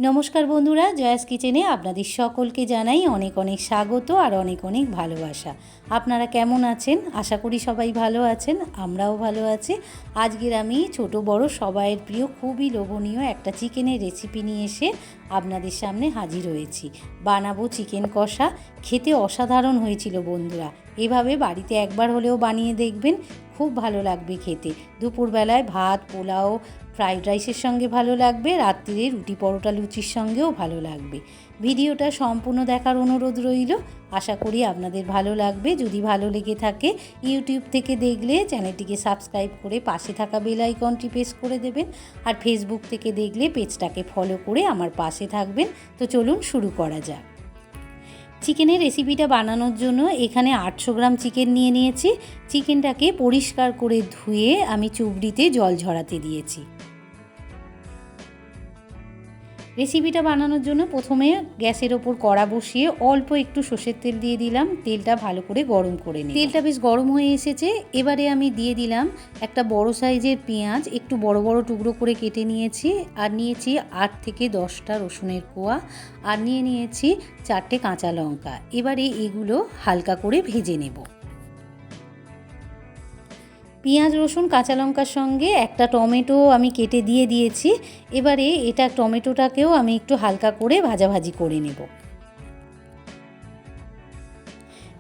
নমস্কার বন্ধুরা, জয়াস কিচেনে আপনাদের সকলকে জানাই অনেক অনেক স্বাগত আর অনেক অনেক ভালোবাসা। আপনারা কেমন আছেন? আশা করি সবাই ভালো আছেন, আমরাও ভালো আছি। আজকের আমি ছোট বড় সবাইয়ের প্রিয় খুবই লোভনীয় একটা চিকেনের রেসিপি নিয়ে এসে আপনাদের সামনে হাজির হয়েছি। বানাবো চিকেন কষা। খেতে অসাধারণ হয়েছিল বন্ধুরা। এভাবে বাড়িতে একবার হলেও বানিয়ে দেখবেন, খুব ভালো লাগবে খেতে। দুপুরবেলায় ভাত, পোলাও, ফ্রাইড রাইসের সঙ্গে ভালো লাগবে, রাত্রিরে রুটি পরোটা লুচির সঙ্গেও ভালো লাগবে। ভিডিওটা সম্পূর্ণ দেখার অনুরোধ রইল। আশা করি আপনাদের ভালো লাগবে। যদি ভালো লেগে থাকে ইউটিউব থেকে দেখলে চ্যানেলটিকে সাবস্ক্রাইব করে পাশে থাকা বেল আইকনটি প্রেস করে দেবেন, আর ফেসবুক থেকে দেখলে পেজটাকে ফলো করে আমার পাশে থাকবেন। তো চলুন শুরু করা যাক। চিকেনের রেসিপিটা বানানোর জন্য এখানে 800 গ্রাম চিকেন নিয়ে নিয়েছি। চিকেনটাকে পরিষ্কার করে ধুয়ে আমি চুবড়িতে জল ঝরাতে দিয়েছি। রেসিপিটা বানানোর জন্য প্রথমে গ্যাসের ওপর কড়া বসিয়ে অল্প একটু সর্ষের তেল দিয়ে দিলাম। তেলটা ভালো করে গরম করে নিই। তেলটা বেশ গরম হয়ে এসেছে। এবারে আমি দিয়ে দিলাম একটা বড় সাইজের পেঁয়াজ, একটু বড় বড় টুকরো করে কেটে নিয়েছি। আর নিয়েছি 8 থেকে 10টা রসুনের কোয়া, আর নিয়েছি 4টে কাঁচা লঙ্কা। এবারে এগুলো হালকা করে ভেজে নেব। পেঁয়াজ, রসুন, কাঁচা লঙ্কার সঙ্গে একটা টমেটো আমি কেটে দিয়ে দিয়েছি। এবারে টমেটোটাকেও আমি একটু হালকা করে ভাজাভাজি করে নেব।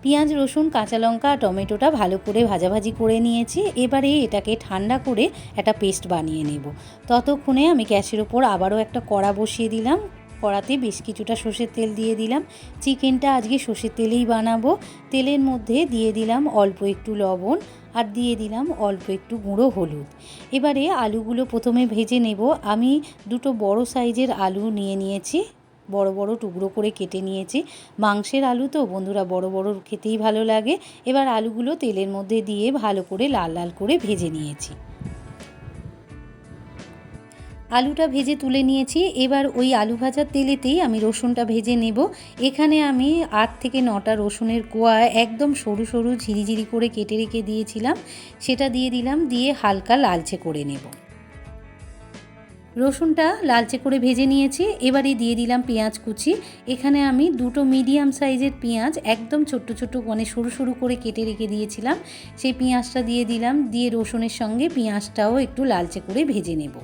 পেঁয়াজ, রসুন, কাঁচা লঙ্কা, টমেটোটা ভালো করে ভাজাভাজি করে নিয়েছি। এবারে এটাকে ঠান্ডা করে একটা পেস্ট বানিয়ে নেব। ততক্ষণে আমি গ্যাসের ওপর আবারও একটা কড়া বসিয়ে দিলাম। কড়াতে বেশ কিছুটা সর্ষের তেল দিয়ে দিলাম। চিকেনটা আজকে সর্ষের তেলেই বানাবো। তেলের মধ্যে দিয়ে দিলাম অল্প একটু লবণ, আর দিয়ে দিলাম অল্প একটু গুঁড়ো হলুদ। এবারে আলুগুলো প্রথমে ভেজে নেব। আমি দুটো বড় সাইজের আলু নিয়েছি, বড় বড় টুকরো করে কেটে নিয়েছি। মাংসের আলু তো বন্ধুরা বড় বড় খেতেই ভালো লাগে। এবার আলুগুলো তেলের মধ্যে দিয়ে ভালো করে লাল লাল করে ভেজে নিয়েছি। আলুটা ভেজে তুলে নিয়েছি। এবার ওই আলু ভাজার তেলেতেই আমি রসুনটা ভেজে নেব। এখানে আমি 8 থেকে 9টা রসুনের কোয়া একদম সরু সরু ঝিরিঝিরি করে কেটে রেখে দিয়েছিলাম, সেটা দিয়ে দিলাম। দিয়ে হালকা লালচে করে নেব। রসুনটা লালচে করে ভেজে নিয়েছি। এবারে দিয়ে দিলাম পেঁয়াজ কুচি। এখানে আমি দুটো মিডিয়াম সাইজের পেঁয়াজ একদম ছোট্ট ছোট্ট সরু সরু করে কেটে রেখে দিয়েছিলাম, সেই পেঁয়াজটা দিয়ে দিলাম। দিয়ে রসুনের সঙ্গে পেঁয়াজটাও একটু লালচে করে ভেজে নেব।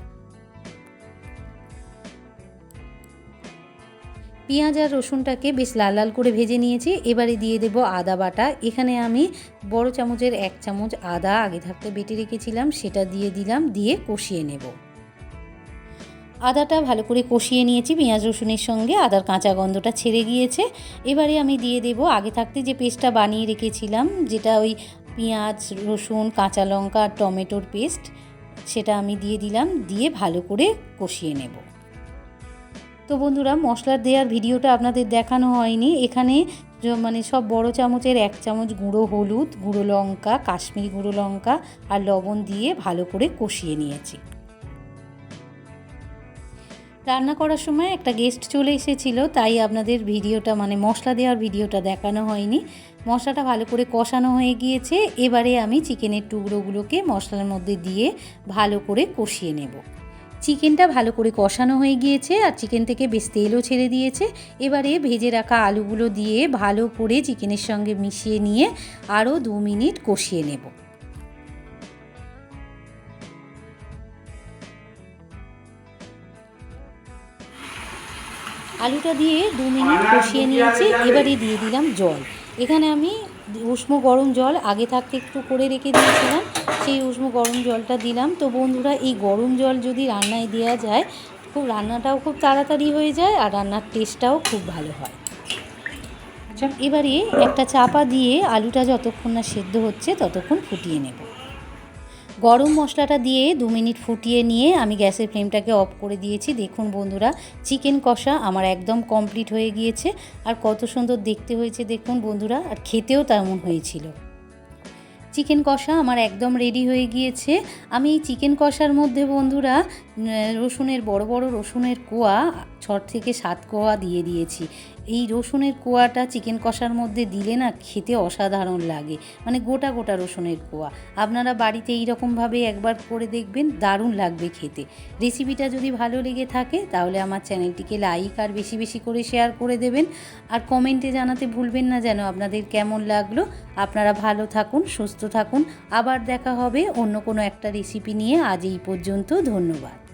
পেঁয়াজ আর রসুনটাকে বেশ লাল লাল করে ভেজে নিয়েছি। এবারে দিয়ে দেব আদা বাটা। এখানে আমি বড় চামচের 1 চামচ আদা আগে থাকতে বেটে রেখেছিলাম, সেটা দিয়ে দিলাম। দিয়ে কষিয়ে নেব। আদাটা ভালো করে কষিয়ে নিয়েছি। পেঁয়াজ রসুনের সঙ্গে আদার কাঁচা গন্ধটা ছেড়ে গিয়েছে। এবারে আমি দিয়ে দেব আগে থাকতে যে পেস্টটা বানিয়ে রেখেছিলাম, যেটা ওই পেঁয়াজ, রসুন, কাঁচা লঙ্কা আর টমেটোর পেস্ট, সেটা আমি দিয়ে দিলাম। দিয়ে ভালো করে কষিয়ে নেব। তো বন্ধুরা, মশলার দেওয়ার ভিডিওটা আপনাদের দেখানো হয়নি। এখানে সব বড় চামচের 1 চামচ গুঁড়ো হলুদ, গুঁড়ো লঙ্কা, কাশ্মীরি গুঁড়ো লঙ্কা আর লবণ দিয়ে ভালো করে কষিয়ে নিয়েছি। রান্না করার সময় একটা গেস্ট চলে এসেছিল, তাই আপনাদের ভিডিওটা মশলা দেওয়ার ভিডিওটা দেখানো হয়নি। মশলাটা ভালো করে কষানো হয়ে গিয়েছে। এবারে আমি চিকেনের টুকরোগুলোকে মশলার মধ্যে দিয়ে ভালো করে কষিয়ে নেব। চিকেনটা ভালো করে কষানো হয়ে গিয়েছে, আর চিকেন থেকে বেশ তেলও ছেড়ে দিয়েছে। এবারে ভেজে রাখা আলুগুলো দিয়ে ভালো করে চিকেনের সঙ্গে মিশিয়ে নিয়ে আরও 2 মিনিট কষিয়ে নেব। আলুটা দিয়ে 2 মিনিট কষিয়ে নিয়েছি। এবারে দিয়ে দিলাম জল। এখানে আমি উষ্ণ গরম জল আগে থাকতে একটু করে রেখে দিয়েছিলাম, সেই উষ্ণ গরম জলটা দিলাম। তো বন্ধুরা, এই গরম জল যদি রান্নায় দেওয়া যায়, রান্নাটাও খুব তাড়াতাড়ি হয়ে যায়, আর রান্নার টেস্টটাও খুব ভালো হয়। এবারে একটা চাপা দিয়ে আলুটা যতক্ষণ না সেদ্ধ হচ্ছে ততক্ষণ ফুটিয়ে নেব। গরম মশলাটা দিয়ে 2 মিনিট ফুটিয়ে নিয়ে আমি গ্যাসের ফ্লেমটাকে অফ করে দিয়েছি। দেখুন বন্ধুরা, চিকেন কষা আমার একদম কমপ্লিট হয়ে গিয়েছে। আর কত সুন্দর দেখতে হয়েছে দেখুন বন্ধুরা, আর খেতেও তেমন হয়েছিল। চিকেন কষা আমার একদম রেডি হয়ে গিয়েছে। আমি এই চিকেন কষার মধ্যে বন্ধুরা বড় বড় রসুনের কোয়া থেকে 7 কোয়া দিয়ে দিয়েছি। এই রসুনের কোয়াটা চিকেন কষার মধ্যে দিলে না খেতে অসাধারণ লাগে, মানে গোটা গোটা রসুনের কোয়া। আপনারা বাড়িতে এইরকমভাবে একবার করে দেখবেন, দারুণ লাগবে খেতে। রেসিপিটা যদি ভালো লেগে থাকে তাহলে আমার চ্যানেলটিকে লাইক আর বেশি বেশি করে শেয়ার করে দেবেন। আর কমেন্টে জানাতে ভুলবেন না যেন আপনাদের কেমন লাগলো। আপনারা ভালো থাকুন, সুস্থ থাকুন। আবার দেখা হবে অন্য কোনো একটা রেসিপি নিয়ে। আজ এই পর্যন্ত, ধন্যবাদ।